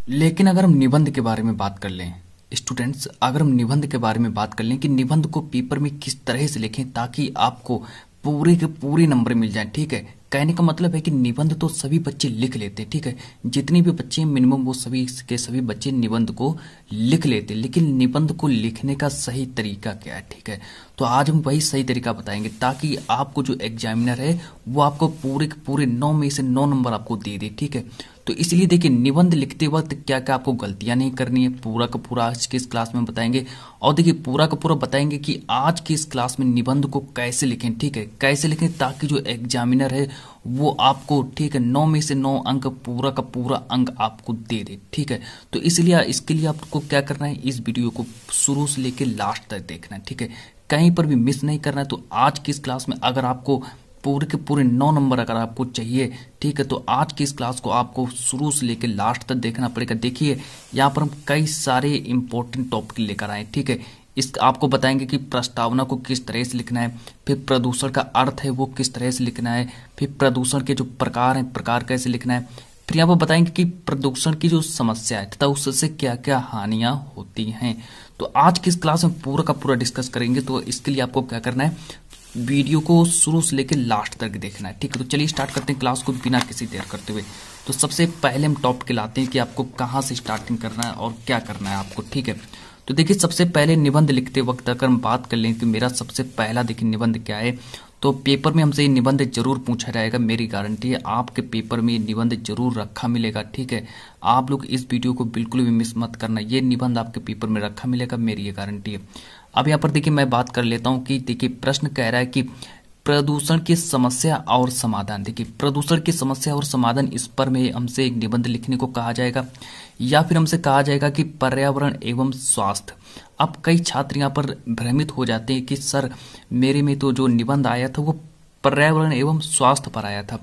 लेकिन अगर हम निबंध के बारे में बात कर लें स्टूडेंट्स, अगर हम निबंध के बारे में बात कर लें कि निबंध को पेपर में किस तरह से लिखें ताकि आपको पूरे के पूरे नंबर मिल जाएं, ठीक है। कहने का मतलब है कि निबंध तो सभी बच्चे लिख लेते हैं, ठीक है। जितने भी बच्चे मिनिमम वो सभी के सभी बच्चे निबंध को लिख लेते हैं, लेकिन निबंध को लिखने का सही तरीका क्या है, ठीक है। तो आज हम वही सही तरीका बताएंगे ताकि आपको जो एग्जामिनर है वो आपको पूरे के पूरे 9 में से 9 नंबर आपको दे दे, ठीक है। तो इसलिए देखिए निबंध लिखते वक्त क्या क्या आपको गलतियां नहीं करनी है, पूरा का पूरा आज की इस क्लास में बताएंगे। और देखिए पूरा का पूरा बताएंगे कि आज की इस क्लास में निबंध को कैसे लिखें, ठीक है, कैसे लिखें ताकि जो एग्जामिनर है वो आपको, ठीक है, 9 में से 9 अंक पूरा का पूरा अंक आपको दे दे, ठीक है। तो इसलिए इसके लिए आपको क्या करना है, इस वीडियो को शुरू से लेकर लास्ट तक देखना है, ठीक है, कहीं पर भी मिस नहीं करना है। तो आज की इस क्लास में अगर आपको पूरे के पूरे 9 नंबर अगर आपको चाहिए, ठीक है, तो आज की इस क्लास को आपको शुरू से लेकर लास्ट तक देखना पड़ेगा। देखिए यहाँ पर हम कई सारे इंपॉर्टेंट टॉपिक लेकर आए, ठीक है। इस आपको बताएंगे कि प्रस्तावना को किस तरह से लिखना है, फिर प्रदूषण का अर्थ है वो किस तरह से लिखना है, फिर प्रदूषण के जो प्रकार हैं प्रकार कैसे लिखना है, फिर यहाँ पर बताएंगे कि प्रदूषण की जो समस्या है तथा उससे क्या क्या हानियां होती हैं। तो आज की इस क्लास में पूरा का पूरा डिस्कस करेंगे। तो इसके लिए आपको क्या करना है, वीडियो को शुरू से लेकर लास्ट तक देखना है, ठीक है। तो चलिए स्टार्ट करते हैं क्लास को बिना किसी देर करते हुए। तो सबसे पहले हम टॉपिक लाते हैं कि आपको कहाँ से स्टार्टिंग करना है और क्या करना है आपको, ठीक है। तो देखिए सबसे पहले निबंध लिखते वक्त अगर हम बात कर लें कि मेरा सबसे पहला देखिए निबंध क्या है, तो पेपर में हमसे ये निबंध जरूर पूछा जाएगा, मेरी गारंटी है आपके पेपर में ये निबंध जरूर रखा मिलेगा, ठीक है। आप लोग इस वीडियो को बिल्कुल भी मिस मत करना, ये निबंध आपके पेपर में रखा मिलेगा, मेरी ये गारंटी है। अब यहाँ पर देखिए मैं बात कर लेता हूँ कि देखिए प्रश्न कह रहा है कि प्रदूषण की समस्या और समाधान। देखिए प्रदूषण की समस्या और समाधान, इस पर में हमसे एक निबंध लिखने को कहा जाएगा, या फिर हमसे कहा जाएगा कि पर्यावरण एवं स्वास्थ्य। अब कई छात्र यहाँ पर भ्रमित हो जाते हैं कि सर मेरे में तो जो निबंध आया था वो पर्यावरण एवं स्वास्थ्य पर आया था,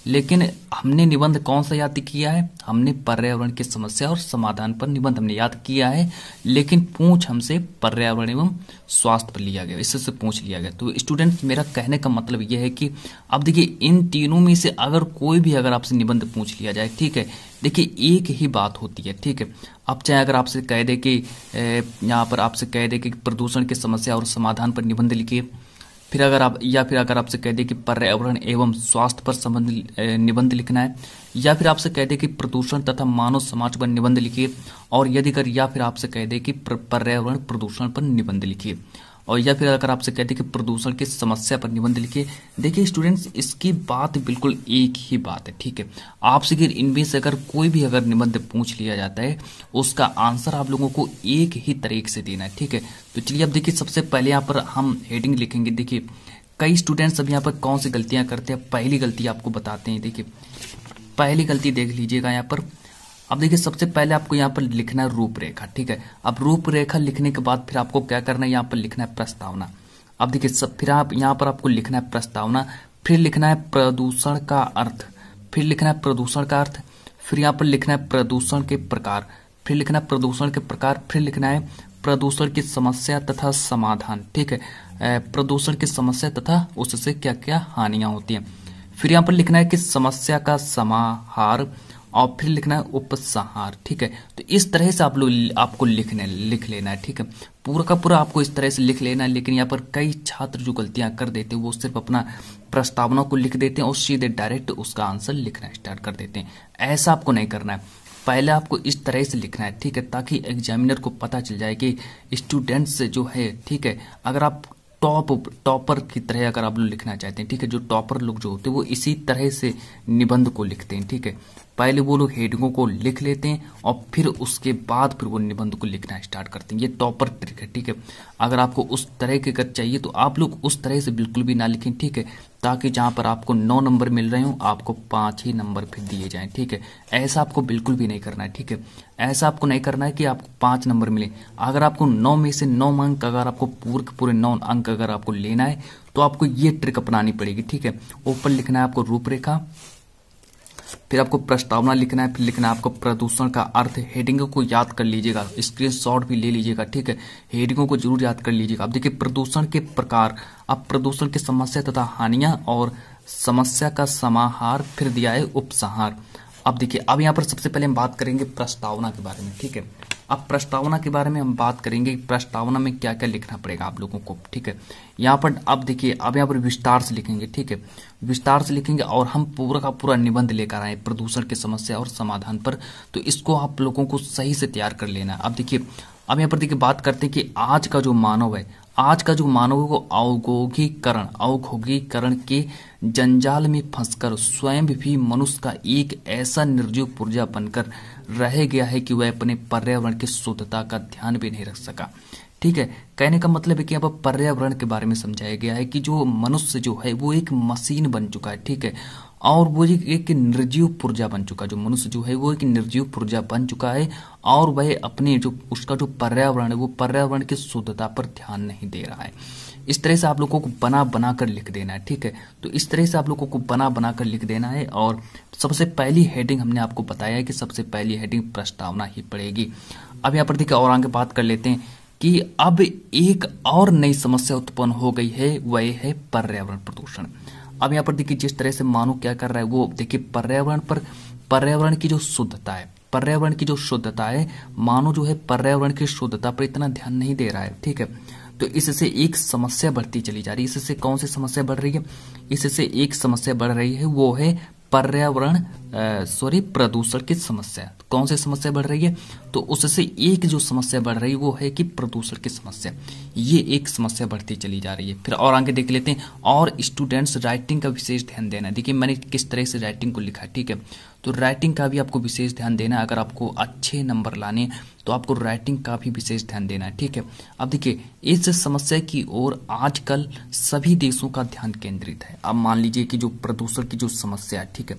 लेकिन हमने निबंध कौन सा याद किया है, हमने पर्यावरण की समस्या और समाधान पर निबंध हमने याद किया है, लेकिन पूछ हमसे पर्यावरण एवं स्वास्थ्य पर लिया गया, इससे पूछ लिया गया। तो स्टूडेंट्स मेरा कहने का मतलब यह है कि अब देखिए इन तीनों में से अगर कोई भी अगर आपसे निबंध पूछ लिया जाए, ठीक है, देखिए एक ही बात होती है, ठीक है। अब चाहे अगर आपसे कह दे कि यहाँ पर आपसे कह दे कि प्रदूषण की समस्या और समाधान पर निबंध लिखिए, फिर अगर आपसे कह दे कि पर्यावरण एवं स्वास्थ्य पर संबंध निबंध लिखना है, या फिर आपसे कह दे कि प्रदूषण तथा मानव समाज पर निबंध लिखिए, और यदि अगर या फिर आपसे कह दे कि पर्यावरण प्रदूषण पर निबंध लिखिए, और या फिर अगर आपसे कहते कि प्रदूषण की समस्या पर निबंध लिखिए, देखिए स्टूडेंट्स इसकी बात बिल्कुल एक ही बात है, ठीक है। आपसे अगर इनमें से अगर कोई भी अगर निबंध पूछ लिया जाता है उसका आंसर आप लोगों को एक ही तरीके से देना है, ठीक है। तो चलिए अब देखिए सबसे पहले यहाँ पर हम हेडिंग लिखेंगे। देखिए कई स्टूडेंट्स अब यहाँ पर कौन सी गलतियां करते हैं, पहली गलती आपको बताते हैं। देखिए पहली गलती देख लीजिएगा यहाँ पर। अब देखिए सबसे पहले आपको यहाँ पर लिखना है रूपरेखा, ठीक है। अब रूपरेखा लिखने के बाद फिर आपको क्या करना है, यहाँ पर लिखना है प्रस्तावना। अब देखिए फिर आप यहाँ पर आपको लिखना है प्रस्तावना, फिर लिखना है प्रदूषण का अर्थ, फिर लिखना है प्रदूषण का अर्थ, फिर यहाँ पर लिखना है प्रदूषण के प्रकार, फिर लिखना है प्रदूषण के प्रकार, फिर लिखना है प्रदूषण की समस्या तथा समाधान, ठीक है। प्रदूषण की समस्या तथा उससे क्या क्या हानियां होती हैं, फिर यहाँ पर लिखना है कि समस्या का समाहार, और फिर लिखना है उपसंहार, ठीक है। तो इस तरह से आपको लिख लेना है, ठीक है। पूरा का पूरा आपको इस तरह से लिख लेना है। लेकिन यहाँ पर कई छात्र जो गलतियां कर देते हैं वो सिर्फ अपना प्रस्तावना को लिख देते हैं और सीधे डायरेक्ट उसका आंसर लिखना स्टार्ट कर देते हैं। ऐसा आपको नहीं करना है, पहले आपको इस तरह से लिखना है, ठीक है, ताकि एग्जामिनर को पता चल जाए कि स्टूडेंट्स जो है, ठीक है, अगर आप टॉपर की तरह अगर आप लोग लिखना चाहते हैं, ठीक है, जो टॉपर लोग जो होते हैं वो इसी तरह से निबंध को लिखते हैं, ठीक है। पहले वो लोग हेडिंगों को लिख लेते हैं और फिर उसके बाद फिर वो निबंध को लिखना स्टार्ट करते हैं। ये टॉपर ट्रिक है, ठीक है। अगर आपको उस तरह के अगर चाहिए तो आप लोग उस तरह से बिल्कुल भी ना लिखें, ठीक है, ताकि जहां पर आपको 9 नंबर मिल रहे हो आपको 5 ही नंबर फिर दिए जाएं, ठीक है। ऐसा आपको बिल्कुल भी नहीं करना है, ठीक है। ऐसा आपको नहीं करना है कि आपको 5 नंबर मिले। अगर आपको 9 में से 9 अंक अगर आपको पूरे 9 अंक अगर आपको लेना है तो आपको ये ट्रिक अपनानी पड़ेगी, ठीक है। ऊपर लिखना है आपको रूपरेखा, फिर आपको प्रस्तावना लिखना है, फिर लिखना है आपको प्रदूषण का अर्थ। हेडिंगों को याद कर लीजिएगा, स्क्रीनशॉट भी ले लीजिएगा, ठीक है। हेडिंगों को जरूर याद कर लीजिएगा। अब देखिए प्रदूषण के प्रकार, अब प्रदूषण की समस्या तथा हानियां और समस्या का समाहार, फिर दिया है उपसंहार। अब देखिए, अब यहाँ पर सबसे पहले हम बात करेंगे प्रस्तावना के बारे में, ठीक है। अब प्रस्तावना के बारे में हम बात करेंगे, प्रस्तावना में क्या क्या लिखना पड़ेगा आप लोगों को, ठीक है। यहाँ पर अब देखिए, अब यहाँ पर विस्तार से लिखेंगे, ठीक है, विस्तार से लिखेंगे और हम पूरा का पूरा निबंध लेकर आए प्रदूषण की समस्या और समाधान पर। तो इसको आप लोगों को सही से तैयार कर लेना। अब देखिए, अब यहाँ पर देखिए बात करते हैं कि आज का जो मानव है, आज का जो मानव है वो औद्योगिकरण के जंजाल में फंसकर स्वयं भी मनुष्य का एक ऐसा निर्जीव पुर्जा बनकर रह गया है कि वह अपने पर्यावरण की शुद्धता का ध्यान भी नहीं रख सका, ठीक है। कहने का मतलब है कि यहाँ पर पर्यावरण के बारे में समझाया गया है कि जो मनुष्य जो है वो एक मशीन बन चुका है, ठीक है, और वो एक निर्जीव पुर्जा बन चुका है। जो मनुष्य जो है वो एक निर्जीव पुर्जा बन चुका है और वह अपने जो उसका जो पर्यावरण है वो पर्यावरण की शुद्धता पर ध्यान नहीं दे रहा है। इस तरह से आप लोगों को बना बना कर लिख देना है, ठीक है। तो इस तरह से आप लोगों को बना बना कर लिख देना है। और सबसे पहली हेडिंग हमने आपको बताया है कि सबसे पहली हेडिंग प्रस्तावना ही पड़ेगी। अब यहाँ पर देखिए और आगे बात कर लेते हैं कि अब एक और नई समस्या उत्पन्न हो गई है, वह है पर्यावरण प्रदूषण। अब यहाँ पर देखिए जिस तरह से मानव क्या कर रहा है वो देखिए पर्यावरण की जो शुद्धता है, पर्यावरण की जो शुद्धता है, मानव जो है पर्यावरण की शुद्धता पर इतना ध्यान नहीं दे रहा है, ठीक है। तो इससे एक समस्या बढ़ती चली जा रही है। इससे कौन सी समस्या बढ़ रही है? इससे एक समस्या बढ़ रही है, वो है प्रदूषण की समस्या। कौन सी समस्या बढ़ रही है? तो उससे एक जो समस्या बढ़ रही है वो है कि प्रदूषण की समस्या। ये एक समस्या बढ़ती चली जा रही है। फिर और आगे देख लेते हैं। और स्टूडेंट्स राइटिंग का विशेष ध्यान देना। देखिए मैंने किस तरह से राइटिंग को लिखा है, ठीक है। तो राइटिंग का भी आपको विशेष ध्यान देना है। अगर आपको अच्छे नंबर लाने तो आपको राइटिंग का भी विशेष ध्यान देना है, ठीक है। अब देखिए इस समस्या की ओर आजकल सभी देशों का ध्यान केंद्रित है। अब मान लीजिए कि जो प्रदूषण की जो समस्या है, ठीक है,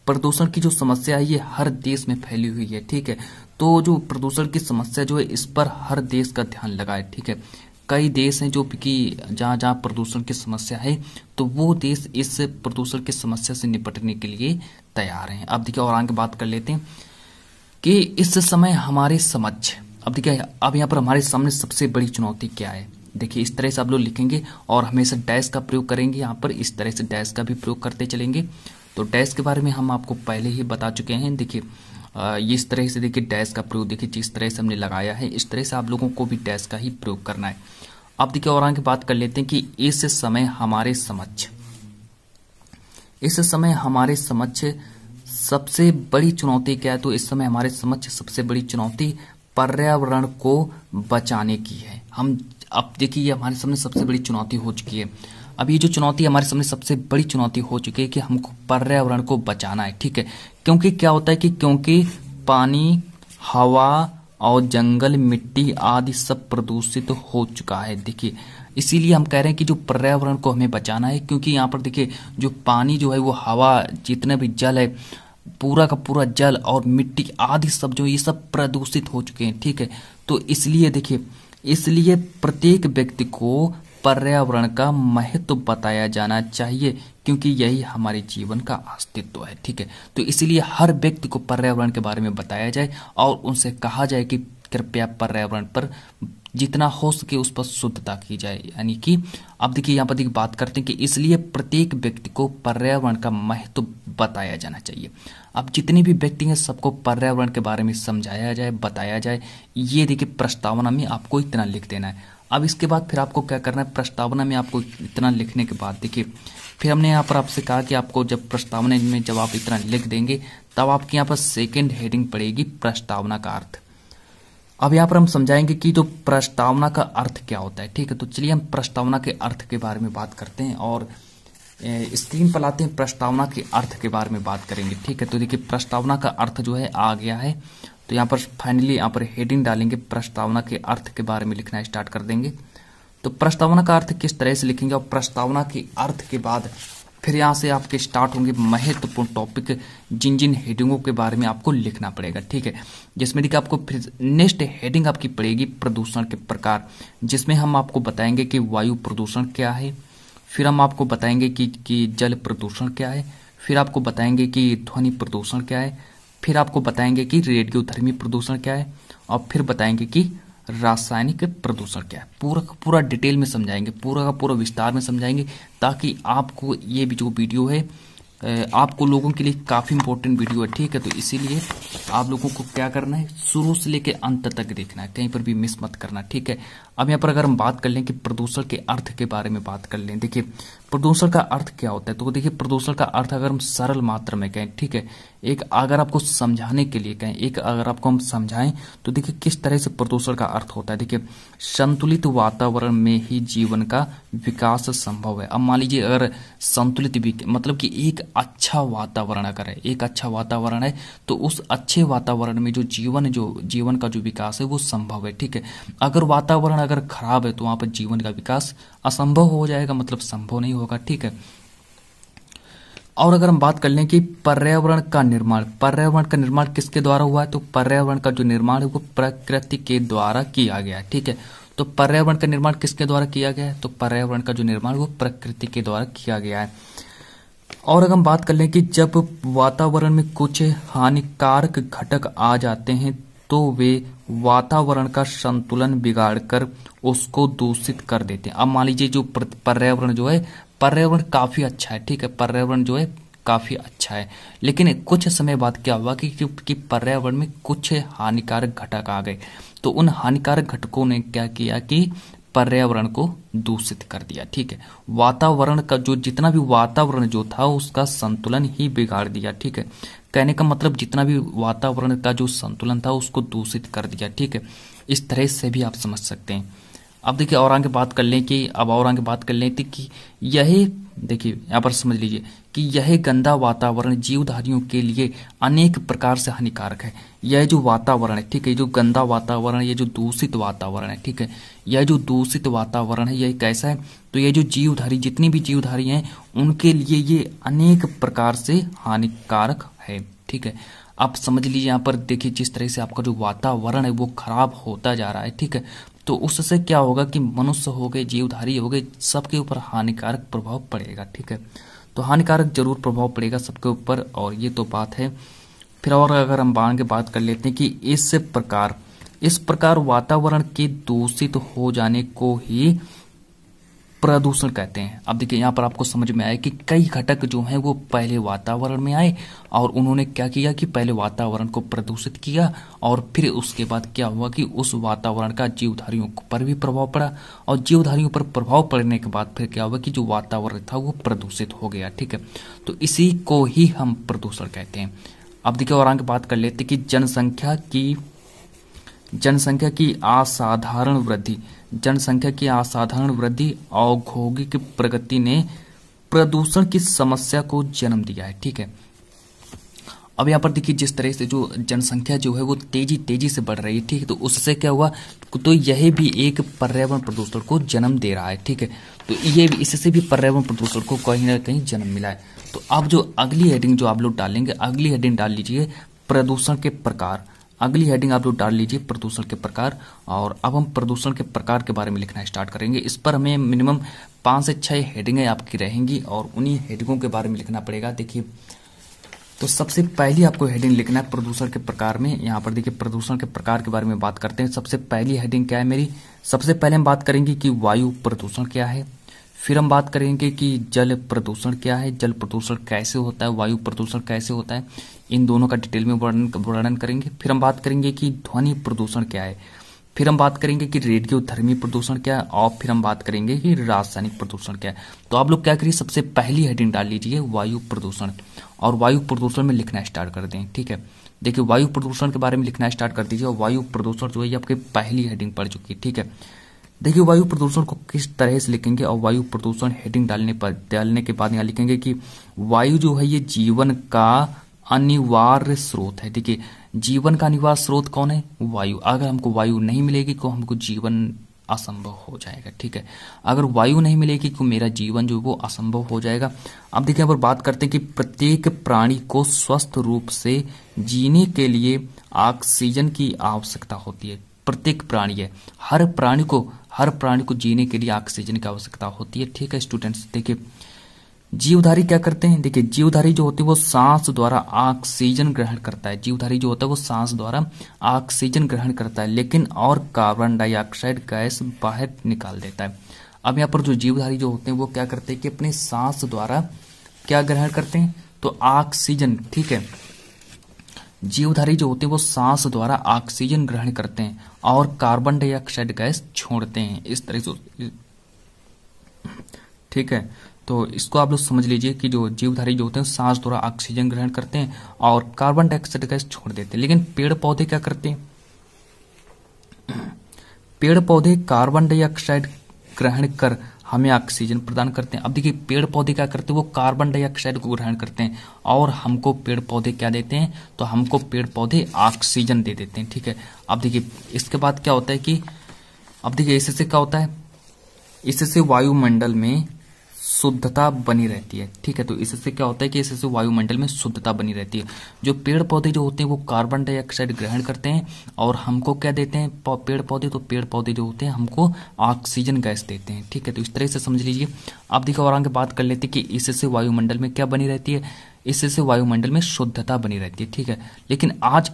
प्रदूषण की जो समस्या है ये हर देश में फैली हुई है, ठीक है। तो जो प्रदूषण की समस्या जो है इस पर हर देश का ध्यान लगा है, ठीक है। कई देश हैं जो कि जहाँ जहाँ प्रदूषण की समस्या है तो वो देश इस प्रदूषण की समस्या से निपटने के लिए तैयार हैं। अब देखिए और आगे बात कर लेते हैं कि इस समय हमारे समझ, अब देखिए अब यहाँ पर हमारे सामने सबसे बड़ी चुनौती क्या है। देखिए इस तरह से आप लोग लिखेंगे और हमेशा डैश का प्रयोग करेंगे। यहाँ पर इस तरह से डैश का भी प्रयोग करते चलेंगे। तो डैश के बारे में हम आपको पहले ही बता चुके हैं। देखिए इस तरह से देखिए डैश का प्रयोग देखिए जिस तरह से हमने लगाया है इस तरह से आप लोगों को भी डैश का ही प्रयोग करना है। अब देखिए और आगे बात कर लेते हैं कि इस समय हमारे समक्ष सबसे बड़ी चुनौती क्या है। तो इस समय हमारे समक्ष सबसे बड़ी चुनौती पर्यावरण को बचाने की है। हम अब देखिए ये हमारे सामने सबसे बड़ी चुनौती हो चुकी है। अब ये जो चुनौती हमारे सामने सबसे बड़ी चुनौती हो चुकी है कि हमको पर्यावरण को बचाना है, ठीक है। क्योंकि क्या होता है कि क्योंकि पानी, हवा और जंगल, मिट्टी आदि सब प्रदूषित हो चुका है। देखिए इसीलिए हम कह रहे हैं कि जो पर्यावरण को हमें बचाना है, क्योंकि यहाँ पर देखिए जो पानी जो है वो हवा, जितना भी जल है, पूरा का पूरा जल और मिट्टी आदि सब जो ये सब प्रदूषित हो चुके हैं, ठीक है। तो इसलिए देखिए इसलिए प्रत्येक व्यक्ति को पर्यावरण का महत्व बताया जाना चाहिए, क्योंकि यही हमारे जीवन का अस्तित्व है, ठीक है। तो इसलिए हर व्यक्ति को पर्यावरण के बारे में बताया जाए और उनसे कहा जाए कि कृपया पर्यावरण पर जितना हो सके उस पर शुद्धता की जाए। यानी कि अब देखिए यहाँ पर बात करते हैं कि इसलिए प्रत्येक व्यक्ति को पर्यावरण का महत्व बताया जाना चाहिए। अब जितने भी व्यक्ति हैं सबको पर्यावरण के बारे में समझाया जाए, बताया जाए। ये देखिए प्रस्तावना में आपको इतना लिख देना है। अब इसके बाद फिर आपको क्या करना है, प्रस्तावना में आपको इतना लिखने के बाद देखिए फिर हमने यहाँ पर आपसे कहा कि आपको जब प्रस्तावना में जब आप इतना लिख देंगे तब आपके यहाँ पर सेकेंड हेडिंग पड़ेगी प्रस्तावना का अर्थ। अब यहाँ पर हम समझाएंगे कि तो प्रस्तावना का अर्थ क्या होता है, ठीक है। तो चलिए हम प्रस्तावना के अर्थ के बारे में बात करते हैं और स्क्रीन पर लाते हैं। प्रस्तावना के अर्थ के बारे में बात करेंगे, ठीक है। तो देखिए प्रस्तावना का अर्थ जो है आ गया है। तो यहाँ पर फाइनली यहाँ पर हेडिंग डालेंगे, प्रस्तावना के अर्थ के बारे में लिखना स्टार्ट कर देंगे। तो प्रस्तावना का अर्थ किस तरह से लिखेंगे और प्रस्तावना के अर्थ के बाद फिर यहाँ से आपके स्टार्ट होंगे महत्वपूर्ण टॉपिक, जिन जिन हेडिंगों के बारे में आपको लिखना पड़ेगा, ठीक है। जिसमें देखिए आपको फिर नेक्स्ट हेडिंग आपकी पड़ेगी प्रदूषण के प्रकार, जिसमें हम आपको बताएंगे कि वायु प्रदूषण क्या है, फिर हम आपको बताएंगे कि जल प्रदूषण क्या है, फिर आपको बताएंगे कि ध्वनि प्रदूषण क्या है, फिर आपको बताएंगे कि रेडियोधर्मी प्रदूषण क्या है, और फिर बताएंगे कि रासायनिक प्रदूषण क्या है। पूरा का पूरा डिटेल में समझाएंगे, पूरा का पूरा विस्तार में समझाएंगे, ताकि आपको ये भी जो वीडियो है आपको लोगों के लिए काफ़ी इंपॉर्टेंट वीडियो है, ठीक है। तो इसीलिए आप लोगों को क्या करना है, शुरू से लेकर अंत तक देखना है, कहीं पर भी मिस मत करना, ठीक है। अब यहाँ पर अगर हम बात कर लें कि प्रदूषण के अर्थ के बारे में बात कर लें, देखिए प्रदूषण का अर्थ क्या होता है। तो देखिए प्रदूषण का अर्थ अगर हम सरल मात्रा में कहें, ठीक है, एक अगर आपको समझाने के लिए कहें, एक अगर आपको हम समझाएं तो देखिए किस तरह से प्रदूषण का अर्थ होता है। देखिए संतुलित वातावरण में ही जीवन का विकास संभव है। अब मान लीजिए अगर संतुलित मतलब कि एक अच्छा वातावरण अगर है, एक अच्छा वातावरण है तो उस अच्छे वातावरण में जो जीवन का जो विकास है वो संभव है, ठीक है। अगर वातावरण अगर खराब है तो वहां पर जीवन का विकास असंभव हो जाएगा, मतलब संभव नहीं होगा, ठीक है। और अगर हम बात कर लें कि पर्यावरण का निर्माण किसके द्वारा हुआ है, तो पर्यावरण का जो निर्माण है वो प्रकृति के द्वारा किया गया है, ठीक है। तो पर्यावरण का निर्माण किसके द्वारा किया गया है, तो पर्यावरण का जो निर्माण वो प्रकृति के द्वारा किया गया है। और अगर हम बात कर लें कि जब वातावरण में कुछ हानिकारक घटक आ जाते हैं तो वे वातावरण का संतुलन बिगाड़कर उसको दूषित कर देते हैं। अब मान लीजिए जो पर्यावरण जो है, पर्यावरण काफी अच्छा है, ठीक है, पर्यावरण जो है काफी अच्छा है, लेकिन कुछ समय बाद क्या हुआ कि पर्यावरण में कुछ हानिकारक घटक आ गए, तो उन हानिकारक घटकों ने क्या किया कि पर्यावरण को दूषित कर दिया, ठीक है। वातावरण का जो जितना भी वातावरण जो था उसका संतुलन ही बिगाड़ दिया, ठीक है। कहने का मतलब जितना भी वातावरण का जो संतुलन था उसको दूषित कर दिया, ठीक है। इस तरह से भी आप समझ सकते हैं। अब देखिए और आगे बात कर लें कि यह देखिए यहाँ पर समझ लीजिए कि यह गंदा वातावरण जीवधारियों के लिए अनेक प्रकार से हानिकारक है। यह जो वातावरण है, ठीक है, जो गंदा वातावरण, ये जो दूषित वातावरण है, ठीक है, यह जो दूषित वातावरण है यह कैसा है, तो ये जो जीवधारी जितनी भी जीवधारी हैं उनके लिए ये अनेक प्रकार से हानिकारक है, ठीक है। आप समझ लीजिए यहाँ पर देखिए जिस तरह से आपका जो वातावरण है वो खराब होता जा रहा है, ठीक है, तो उससे क्या होगा कि मनुष्य हो गए, जीवधारी हो गए, सबके ऊपर हानिकारक प्रभाव पड़ेगा, ठीक है। तो हानिकारक जरूर प्रभाव पड़ेगा सबके ऊपर, और ये तो बात है। फिर और अगर हम आगे बात कर लेते हैं कि इस प्रकार वातावरण के दूषित हो जाने को ही प्रदूषण कहते हैं। अब देखिए यहाँ पर आपको समझ में आया कि कई घटक जो हैं वो पहले वातावरण में आए और उन्होंने क्या किया कि पहले वातावरण को प्रदूषित किया, और फिर उसके बाद क्या हुआ कि उस वातावरण का जीवधारियों पर भी प्रभाव पड़ा, और जीवधारियों पर प्रभाव पड़ने के बाद फिर क्या हुआ कि जो वातावरण था वो प्रदूषित हो गया, ठीक है। तो इसी को ही हम प्रदूषण कहते हैं। अब देखिए और आगे बात कर लेते कि जनसंख्या की असाधारण वृद्धि औद्योगिक प्रगति ने प्रदूषण की समस्या को जन्म दिया है, ठीक है। अब यहाँ पर देखिए जिस तरह से जो जनसंख्या जो है वो तेजी से बढ़ रही है, ठीक है, तो उससे क्या हुआ, तो यह भी एक पर्यावरण प्रदूषण को जन्म दे रहा है, ठीक है। तो ये भी इससे भी पर्यावरण प्रदूषण को कहीं ना कहीं जन्म मिला है। तो अब जो अगली हेडिंग जो आप लोग डालेंगे, अगली हेडिंग डाल लीजिए प्रदूषण के प्रकार। अगली हेडिंग आप लोग डाल लीजिए प्रदूषण के प्रकार, और अब हम प्रदूषण के प्रकार के बारे में लिखना स्टार्ट करेंगे। इस पर हमें मिनिमम 5 से 6 हेडिंगें आपकी रहेंगी और उन्हीं हेडिंगों के बारे में लिखना पड़ेगा। देखिए तो सबसे पहली आपको हेडिंग लिखना है प्रदूषण के प्रकार में। यहाँ पर देखिए प्रदूषण के प्रकार के बारे में बात करते हैं। सबसे पहली हेडिंग क्या है मेरी, सबसे पहले हम बात करेंगे कि वायु प्रदूषण क्या है, फिर हम बात करेंगे कि जल प्रदूषण क्या है, जल प्रदूषण कैसे होता है, वायु प्रदूषण कैसे होता है, इन दोनों का डिटेल में वर्णन करेंगे। फिर हम बात करेंगे कि ध्वनि प्रदूषण क्या है, फिर हम बात करेंगे कि रेडियोधर्मी प्रदूषण क्या है, और फिर हम बात करेंगे कि रासायनिक प्रदूषण क्या है। तो आप लोग क्या करिए, सबसे पहली हेडिंग डाल लीजिए वायु प्रदूषण, और वायु प्रदूषण में लिखना स्टार्ट कर दें, ठीक है। देखिए वायु प्रदूषण के बारे में लिखना स्टार्ट कर दीजिए, और वायु प्रदूषण जो है आपके पहली हेडिंग पड़ चुकी है, ठीक है। देखिए वायु प्रदूषण को किस तरह से लिखेंगे, और वायु प्रदूषण हेडिंग डालने के बाद यहाँ लिखेंगे कि वायु जो है ये जीवन का अनिवार्य स्रोत है। देखिए जीवन का अनिवार्य स्रोत कौन है, वायु। अगर हमको वायु नहीं मिलेगी तो हमको जीवन असंभव हो जाएगा, ठीक है। अगर वायु नहीं मिलेगी तो मेरा जीवन जो वो असंभव हो जाएगा। अब देखिए यहाँ पर बात करते हैं कि प्रत्येक प्राणी को स्वस्थ रूप से जीने के लिए ऑक्सीजन की आवश्यकता होती है। प्रत्येक प्राणी है, हर प्राणी को जीने के लिए ऑक्सीजन की आवश्यकता होती है, ठीक है स्टूडेंट्स। देखिए जीवधारी क्या करते हैं, देखिए जीवधारी जो होती है वो सांस द्वारा ऑक्सीजन ग्रहण करता है। जीवधारी जो होता है वो सांस द्वारा ऑक्सीजन ग्रहण करता है, लेकिन और कार्बन डाइऑक्साइड गैस बाहर निकाल देता है। अब यहाँ पर जो जीवधारी जो होते हैं वो क्या करते हैं कि अपने सांस द्वारा क्या ग्रहण करते हैं, तो ऑक्सीजन, ठीक है, जीवधारी जो होते हैं वो सांस द्वारा ऑक्सीजन ग्रहण करते हैं और कार्बन डाइऑक्साइड गैस छोड़ते हैं, इस तरह से, ठीक है। तो इसको आप लोग समझ लीजिए कि जो जीवधारी जो होते हैं सांस द्वारा ऑक्सीजन ग्रहण करते हैं और कार्बन डाइऑक्साइड गैस छोड़ देते हैं। लेकिन पेड़ पौधे क्या करते हैं? पेड़ पौधे कार्बन डाइऑक्साइड ग्रहण कर हमें ऑक्सीजन प्रदान करते हैं। अब देखिए पेड़ पौधे क्या करते हैं, वो कार्बन डाइऑक्साइड को ग्रहण करते हैं और हमको पेड़ पौधे क्या देते हैं, तो हमको पेड़ पौधे ऑक्सीजन दे देते हैं, ठीक है। अब देखिए इसके बाद क्या होता है कि अब देखिए इससे क्या होता है, इससे वायुमंडल में शुद्धता बनी रहती है, ठीक है। तो इससे क्या होता है कि इससे वायुमंडल में शुद्धता बनी रहती है। जो पेड़ पौधे जो होते हैं वो कार्बन डाइऑक्साइड ग्रहण करते हैं और हमको क्या देते हैं, पेड़ पौधे, तो पेड़ पौधे जो होते हैं हमको ऑक्सीजन गैस देते हैं, ठीक है। तो इस तरह से समझ लीजिए। अब देखो और आगे बात कर लेते हैं कि इससे वायुमंडल में क्या बनी रहती है, इससे वायुमंडल में शुद्धता बनी रहती है, ठीक है। लेकिन आज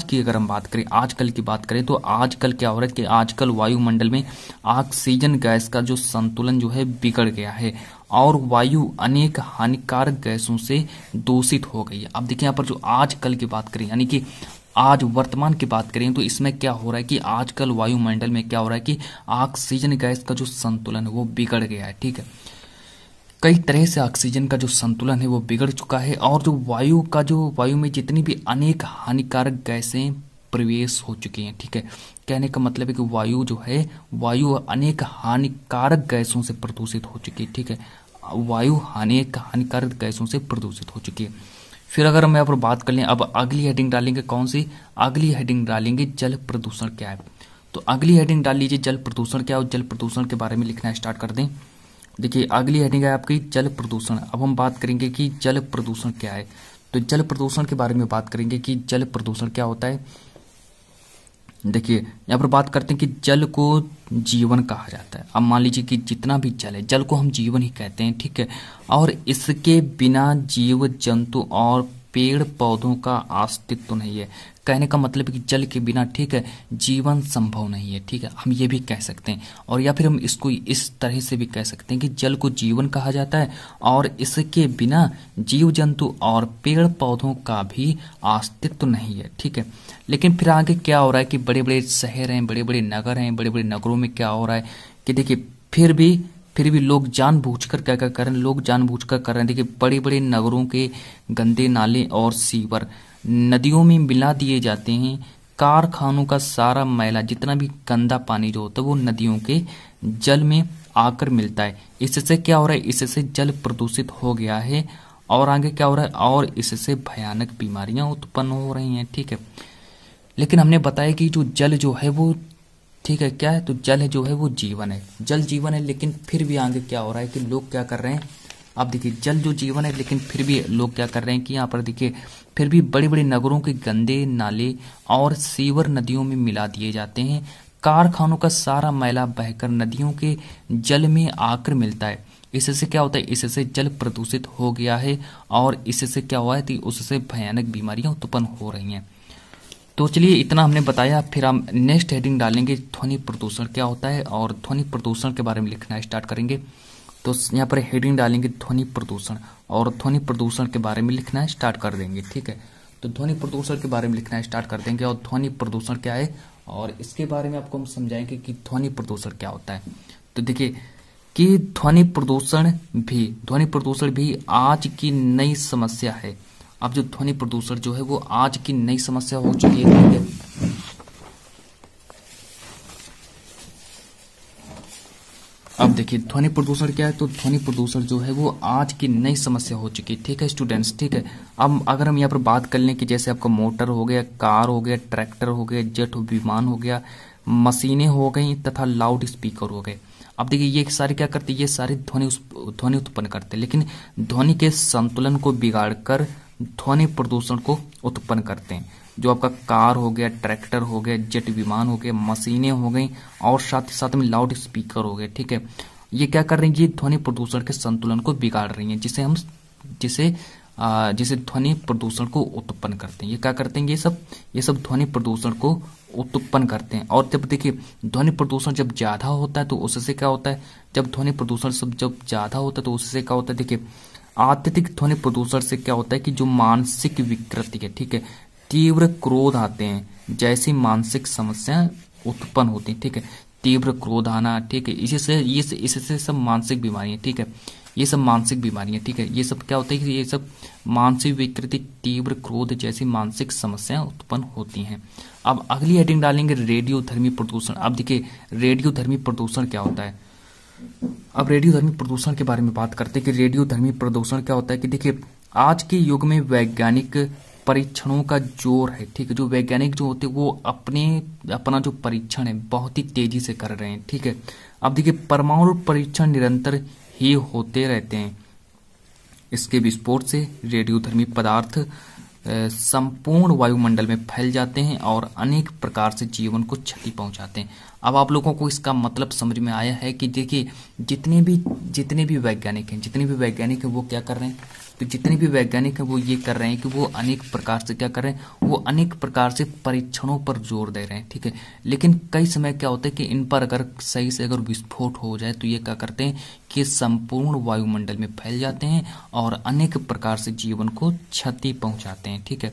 की अगर हम बात करें, आजकल की बात करें, तो आजकल क्या हो रहा है कि आजकल वायुमंडल में ऑक्सीजन गैस का जो संतुलन जो है बिगड़ गया है और वायु अनेक हानिकारक गैसों से दूषित हो गई है। अब देखिए यहाँ पर जो आजकल की बात करें, यानी कि आज वर्तमान की बात करें, तो इसमें क्या हो रहा है कि आजकल वायुमंडल में क्या हो रहा है कि ऑक्सीजन गैस का जो संतुलन है वो बिगड़ गया है, ठीक है। कई तरह से ऑक्सीजन का जो संतुलन है वो बिगड़ चुका है और जो वायु में जितनी भी अनेक हानिकारक गैसें प्रवेश हो चुकी हैं, ठीक है। कहने का मतलब है कि वायु अनेक हानिकारक गैसों से प्रदूषित हो चुकी है, ठीक है। वायु अनेक हानिकारक गैसों से प्रदूषित हो चुकी है। फिर अगर हम यहाँ पर बात कर लें, अब अगली हेडिंग डालेंगे कौन सी, अगली हेडिंग डालेंगे जल प्रदूषण क्या है। तो अगली हेडिंग डाल लीजिए जल प्रदूषण क्या है और जल प्रदूषण के बारे में लिखना स्टार्ट कर दें। देखिए अगली हेडिंग है आपकी जल प्रदूषण। अब हम बात करेंगे कि जल प्रदूषण क्या है। तो जल प्रदूषण के बारे में बात करेंगे कि जल प्रदूषण क्या होता है। देखिए यहाँ पर बात करते हैं कि जल को जीवन कहा जाता है। अब मान लीजिए कि जितना भी जल है, जल को हम जीवन ही कहते हैं, ठीक है। और इसके बिना जीव जंतु और पेड़ पौधों का अस्तित्व नहीं है। कहने का मतलब है कि जल के बिना, ठीक है, जीवन संभव नहीं है, ठीक है। हम ये भी कह सकते हैं और या फिर हम इसको इस तरह से भी कह सकते हैं कि जल को जीवन कहा जाता है और इसके बिना जीव जंतु और पेड़ पौधों का भी अस्तित्व नहीं है, ठीक है। लेकिन फिर आगे क्या हो रहा है कि बड़े बड़े शहर हैं, बड़े बड़े नगर हैं, बड़े बड़े नगरों में क्या हो रहा है कि देखिए फिर भी लोग जानबूझकर क्या क्या कर रहे हैं, लोग जानबूझकर कर रहे हैं। देखिए बड़े बड़े नगरों के गंदे नाले और सीवर नदियों में मिला दिए जाते हैं। कारखानों का सारा मैला, जितना भी गंदा पानी जो होता है वो नदियों के जल में आकर मिलता है। इससे क्या हो रहा है, इससे जल प्रदूषित हो गया है और आगे क्या हो रहा है, और इससे भयानक बीमारियां उत्पन्न हो रही हैं, ठीक है। लेकिन हमने बताया कि जो जल जो है वो, ठीक है, क्या है, तो जल जो है वो जीवन है, जल जीवन है। लेकिन फिर भी आगे क्या हो रहा है कि लोग क्या कर रहे हैं, अब देखिए जल जो जीवन है, लेकिन फिर भी लोग क्या कर रहे हैं कि यहाँ पर देखिए फिर भी बड़े बड़े नगरों के गंदे नाले और सीवर नदियों में मिला दिए जाते हैं। कारखानों का सारा मैला बहकर नदियों के जल में आकर मिलता है। इससे क्या होता है, इससे जल प्रदूषित हो गया है और इससे क्या हुआ है कि उससे भयानक बीमारियां उत्पन्न हो रही हैं। तो चलिए इतना हमने बताया। फिर हम नेक्स्ट हेडिंग डालेंगे ध्वनि प्रदूषण क्या होता है और ध्वनि प्रदूषण के बारे में लिखना स्टार्ट करेंगे। तो यहाँ पर हेडिंग डालेंगे ध्वनि प्रदूषण और ध्वनि प्रदूषण के बारे में लिखना स्टार्ट कर देंगे, ठीक है। तो ध्वनि प्रदूषण के बारे में लिखना स्टार्ट कर देंगे और ध्वनि प्रदूषण क्या है और इसके बारे में आपको हम समझाएंगे कि ध्वनि प्रदूषण क्या होता है। तो देखिए कि ध्वनि प्रदूषण भी आज की नई समस्या है। अब जो ध्वनि प्रदूषण जो है वो आज की नई समस्या हो चुकी है, ठीक है। अब देखिए ध्वनि प्रदूषण क्या है, तो ध्वनि प्रदूषण जो है वो आज की नई समस्या हो चुकी है, ठीक है स्टूडेंट्स, ठीक है। अब अगर हम यहाँ पर बात कर लें कि जैसे आपका मोटर हो गया, कार हो गया, ट्रैक्टर हो गया, जेट विमान हो गया, मशीनें हो गई तथा लाउड स्पीकर हो गए। अब देखिए ये सारे क्या करते हैं, ये सारे ध्वनि उत्पन्न करते हैं, लेकिन ध्वनि के संतुलन को बिगाड़कर ध्वनि प्रदूषण को उत्पन्न करते हैं। जो आपका कार हो गया, ट्रैक्टर हो गया, जेट विमान हो गया, मशीनें हो गई और साथ ही साथ में लाउड स्पीकर हो गए, ठीक है। ये क्या कर रही हैं, ये ध्वनि प्रदूषण के संतुलन को बिगाड़ रही हैं, जिसे ध्वनि प्रदूषण को उत्पन्न करते हैं। ये क्या करते हैं, ये सब ध्वनि प्रदूषण को उत्पन्न करते हैं। और जब देखिए ध्वनि प्रदूषण जब ज्यादा होता है तो उससे क्या होता है, जब ध्वनि प्रदूषण जब ज्यादा होता है तो उससे क्या होता है, देखिए अत्यधिक ध्वनि प्रदूषण से क्या होता है कि जो मानसिक विकृति है, ठीक है, तीव्र क्रोध आते हैं, जैसी मानसिक समस्या उत्पन्न होती है, ठीक है, तीव्र क्रोध आना, ठीक है, इससे सब मानसिक बीमारियां, ठीक है, ये सब मानसिक बीमारियां, ठीक है, ये सब क्या होता है कि ये सब मानसिक विकृति, तीव्र क्रोध जैसी मानसिक समस्याएं उत्पन्न होती हैं। अब अगली हेडिंग डालेंगे रेडियोधर्मी प्रदूषण। अब देखिए रेडियोधर्मी प्रदूषण क्या होता है। अब रेडियोधर्मी प्रदूषण के बारे में बात करते हैं कि रेडियोधर्मी प्रदूषण क्या होता है कि देखिए आज के युग में वैज्ञानिक परीक्षणों का जोर है, ठीक है, जो वैज्ञानिक जो होते हैं वो अपना जो परीक्षण है बहुत ही तेजी से कर रहे हैं, ठीक है। अब देखिए परमाणु परीक्षण निरंतर ही होते रहते हैं। इसके विस्फोट से रेडियोधर्मी पदार्थ संपूर्ण वायुमंडल में फैल जाते हैं और अनेक प्रकार से जीवन को क्षति पहुंचाते हैं। अब आप लोगों को इसका मतलब समझ में आया है कि देखिए जितने भी वैज्ञानिक हैं वो क्या कर रहे हैं, तो जितने भी वैज्ञानिक हैं वो ये कर रहे हैं कि वो अनेक प्रकार से क्या कर रहे हैं, वो अनेक प्रकार से परीक्षणों पर जोर दे रहे हैं, ठीक है। लेकिन कई समय क्या होता है कि इन पर अगर सही से अगर विस्फोट हो जाए तो ये क्या करते हैं कि संपूर्ण वायुमंडल में फैल जाते हैं और अनेक प्रकार से जीवन को क्षति पहुंचाते हैं, ठीक है।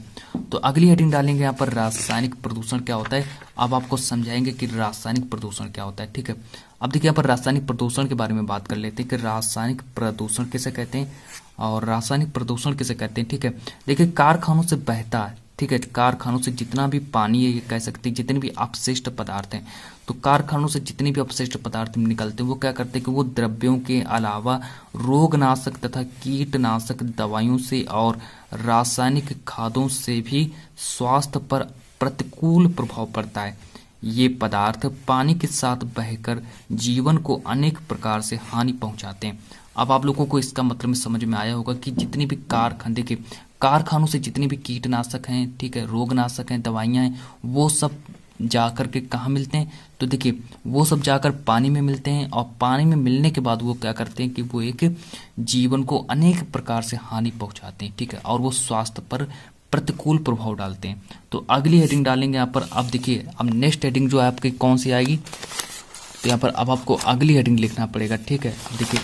तो अगली हेडिंग डालेंगे यहाँ पर रासायनिक प्रदूषण क्या होता है। अब आपको समझाएंगे कि रासायनिक प्रदूषण क्या होता है, ठीक है। अब देखिए यहाँ पर रासायनिक प्रदूषण के बारे में बात कर लेते हैं कि रासायनिक प्रदूषण किसे कहते हैं और रासायनिक प्रदूषण किसे कहते हैं, ठीक है। देखिए कारखानों से बहता है, ठीक है, कारखानों से जितना भी पानी है ये कह सकते हैं, जितने भी अपशिष्ट पदार्थ हैं, तो कारखानों से जितने भी अपशिष्ट पदार्थ निकलते हैं वो क्या करते हैं कि वो द्रव्यों के अलावा रोगनाशक तथा कीटनाशक दवाइयों से और रासायनिक खादों से भी स्वास्थ्य पर प्रतिकूल प्रभाव पड़ता है। ये पदार्थ पानी के साथ बहकर जीवन को अनेक प्रकार से हानि पहुंचाते हैं। अब आप लोगों को इसका मतलब में समझ में आया होगा कि जितनी भी कारखाने, देखिए कारखानों से जितने भी कीटनाशक हैं, ठीक है, रोगनाशक हैं, दवाइयां हैं, वो सब जाकर के कहाँ मिलते हैं, तो देखिए वो सब जाकर पानी में मिलते हैं और पानी में मिलने के बाद वो क्या करते हैं कि वो एक जीवन को अनेक प्रकार से हानि पहुंचाते हैं, ठीक है, और वो स्वास्थ्य पर प्रतिकूल प्रभाव डालते हैं। तो अगली हेडिंग डालेंगे यहाँ पर। अब देखिए अब नेक्स्ट हेडिंग जो है आपकी कौन सी आएगी, तो यहाँ पर अब आपको अगली हेडिंग लिखना पड़ेगा, ठीक है। अब देखिए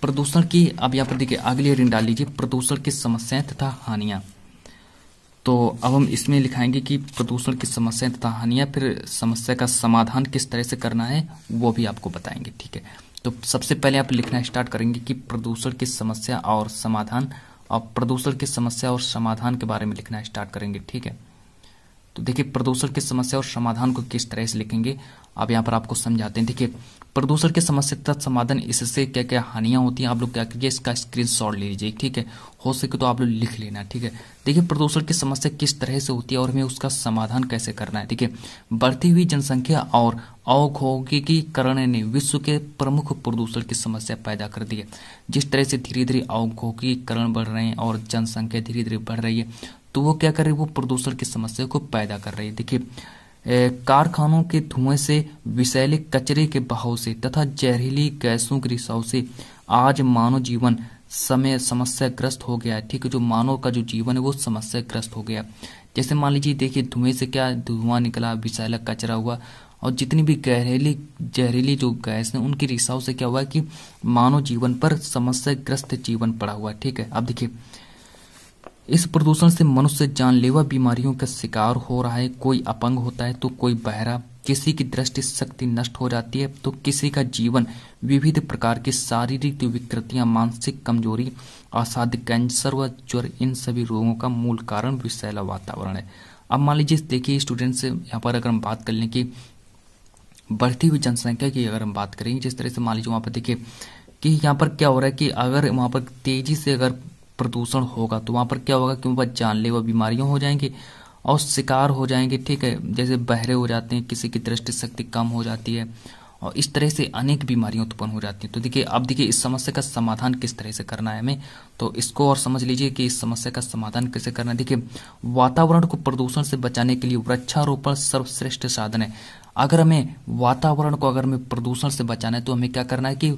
प्रदूषण की, अब यहाँ पर देखिए अगली हेडिंग डाल लीजिए प्रदूषण की समस्याएं तथा हानियां। तो अब हम इसमें लिखाएंगे कि प्रदूषण की समस्याएं तथा हानियां, फिर समस्या का समाधान किस तरह से करना है वो भी आपको बताएंगे, ठीक है। तो सबसे पहले आप लिखना स्टार्ट करेंगे कि प्रदूषण की समस्या और समाधान, और प्रदूषण की समस्या और समाधान के बारे में लिखना स्टार्ट करेंगे, ठीक है। तो देखिए प्रदूषण की समस्या और समाधान को किस तरह से लिखेंगे अब यहाँ पर आपको समझाते हैं। देखिए प्रदूषण की समस्या तथा समाधान, इससे क्या क्या हानियां होती हैं, आप लोग क्या कीजिए इसका स्क्रीनशॉट ले लीजिए, ठीक है, हो सके तो आप लोग लिख लेना, ठीक है। देखिए प्रदूषण की समस्या किस तरह से होती है और हमें उसका समाधान कैसे करना है। देखिए बढ़ती हुई जनसंख्या और औद्योगिकीकरण ने विश्व के प्रमुख प्रदूषण की समस्या पैदा कर दी है। जिस तरह से धीरे धीरे औद्योगिकीकरण बढ़ रहे हैं और जनसंख्या धीरे धीरे बढ़ रही है, तो वो क्या कर रही है, वो प्रदूषण की समस्या को पैदा कर रही है। देखिए कारखानों के धुएं से, विषैले कचरे के बहाव से तथा जहरीली गैसों के रिसाव से आज मानव जीवन समस्याग्रस्त हो गया है, ठीक है। जो मानव का जो जीवन है वो समस्याग्रस्त हो गया। जैसे मान लीजिए देखिए धुएं से क्या धुआं निकला, विषैला कचरा हुआ, और जितनी भी जहरीली जो गैस है उनके रिसाव से क्या हुआ कि मानव जीवन पर समस्याग्रस्त जीवन पड़ा हुआ है, ठीक है। अब देखिए इस प्रदूषण से मनुष्य जानलेवा बीमारियों का शिकार हो रहा है। कोई अपंग होता है तो कोई बहरा, किसी की दृष्टि शक्ति नष्ट हो जाती है तो किसी का जीवन, विविध प्रकार की शारीरिक विकृतियां, मानसिक कमजोरी, असाध्य कैंसर व ज्वर, इन सभी रोगों का मूल कारण विषैला वातावरण है। अब मान लीजिए देखिए स्टूडेंट्स, यहाँ पर अगर हम बात कर लें कि बढ़ती हुई जनसंख्या की अगर हम बात करेंगे, जिस तरह से मान लीजिए वहां पर देखिए कि यहाँ पर क्या हो रहा है कि अगर वहां पर तेजी से अगर प्रदूषण होगा तो वहां पर क्या होगा कि वहां पर जानलेवा बीमारियां हो जाएंगी और शिकार हो जाएंगे, ठीक है। जैसे बहरे हो जाते हैं, किसी की दृष्टि शक्ति कम हो जाती है और इस तरह से अनेक बीमारियां उत्पन्न हो जाती हैं। तो देखिए अब देखिए इस समस्या का समाधान किस तरह से करना है हमें, तो इसको और समझ लीजिए कि इस समस्या का समाधान कैसे करना है। देखिए वातावरण को प्रदूषण से बचाने के लिए वृक्षारोपण सर्वश्रेष्ठ साधन है। अगर हमें वातावरण को अगर हमें प्रदूषण से बचाना है तो हमें क्या करना है कि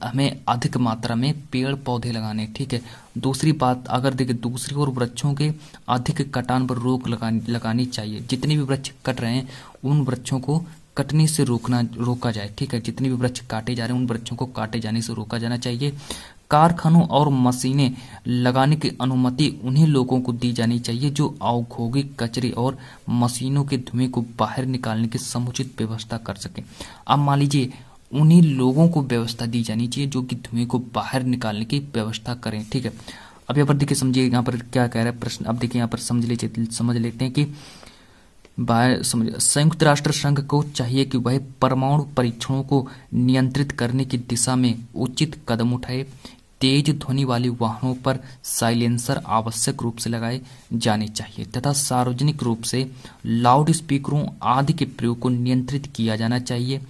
हमें अधिक मात्रा में पेड़ पौधे लगाने, ठीक है। दूसरी बात, अगर देखिए दूसरी ओर वृक्षों के अधिक कटान पर रोक लगानी चाहिए। जितने भी वृक्ष कट रहे हैं उन वृक्षों को कटने से रोका जाए, ठीक है। जितने भी वृक्ष काटे जा रहे हैं उन वृक्षों को काटे जाने से रोका जाना चाहिए। कारखानों और मशीनें लगाने की अनुमति उन्हीं लोगों को दी जानी चाहिए जो औद्योगिक कचरे और मशीनों के धुएं को बाहर निकालने की समुचित व्यवस्था कर सकें। अब मान लीजिए उन्हीं लोगों को व्यवस्था दी जानी चाहिए जो कि धुएं को बाहर निकालने की व्यवस्था करें, ठीक है। अब यहाँ पर देखिए, समझिए यहाँ पर क्या कह रहा है प्रश्न। अब देखिए यहाँ पर समझ लेते हैं कि संयुक्त राष्ट्र संघ को चाहिए कि वह परमाणु परीक्षणों को नियंत्रित करने की दिशा में उचित कदम उठाए। तेज ध्वनि वाले वाहनों पर साइलेंसर आवश्यक रूप से लगाए जाने चाहिए तथा सार्वजनिक रूप से लाउड स्पीकरों आदि के प्रयोग को नियंत्रित किया जाना चाहिए।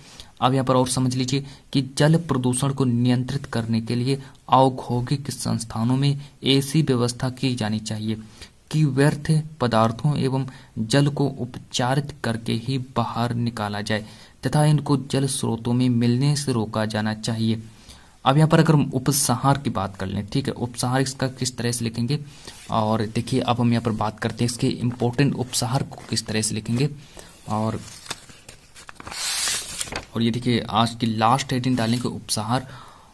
अब यहाँ पर और समझ लीजिए कि जल प्रदूषण को नियंत्रित करने के लिए औद्योगिक संस्थानों में ऐसी व्यवस्था की जानी चाहिए कि व्यर्थ पदार्थों एवं जल को उपचारित करके ही बाहर निकाला जाए तथा इनको जल स्रोतों में मिलने से रोका जाना चाहिए। अब यहाँ पर अगर हम उपसंहार की बात कर लें, ठीक है, उपसंहार इसका किस तरह से लिखेंगे, और देखिए अब हम यहाँ पर बात करते हैं इसके इम्पोर्टेंट उपसंहार को किस तरह से लिखेंगे। और ये देखिए आज की लास्ट हेडिंग डालेंगे उपसंहार।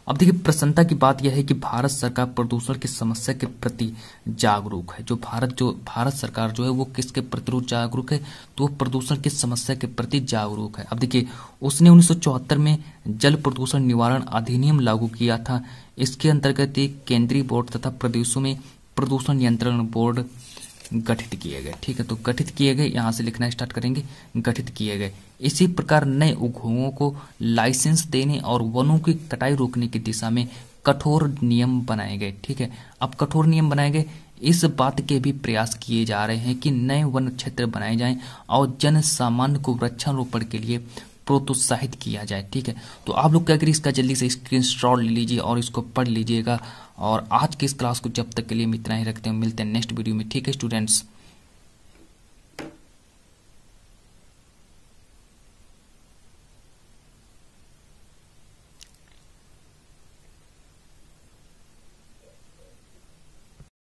अब देखिए प्रसन्नता की बात यह है कि भारत सरकार प्रदूषण की समस्या के प्रति जागरूक है। जो भारत सरकार जो है वो किसके प्रति जागरूक है, तो प्रदूषण की समस्या के प्रति जागरूक है। अब देखिए उसने 1974 में जल प्रदूषण निवारण अधिनियम लागू किया था। इसके अंतर्गत एक केंद्रीय बोर्ड तथा प्रदेशों में प्रदूषण नियंत्रण बोर्ड गठित किए गए, ठीक है। तो गठित किए गए, यहां से लिखना स्टार्ट करेंगे, गठित किए गए। इसी प्रकार नए उद्योगों को लाइसेंस देने और वनों की कटाई रोकने की दिशा में कठोर नियम बनाए गए, ठीक है। अब कठोर नियम बनाए गए, इस बात के भी प्रयास किए जा रहे हैं कि नए वन क्षेत्र बनाए जाएं और जन सामान्य को वृक्षारोपण के लिए प्रोत्साहित किया जाए, ठीक है। तो आप लोग क्या करिए, इसका जल्दी से स्क्रीनशॉट ले लीजिए और इसको पढ़ लीजिएगा। और आज की इस क्लास को जब तक के लिए हम इतना ही रखते हैं, मिलते हैं नेक्स्ट वीडियो में, ठीक है स्टूडेंट्स।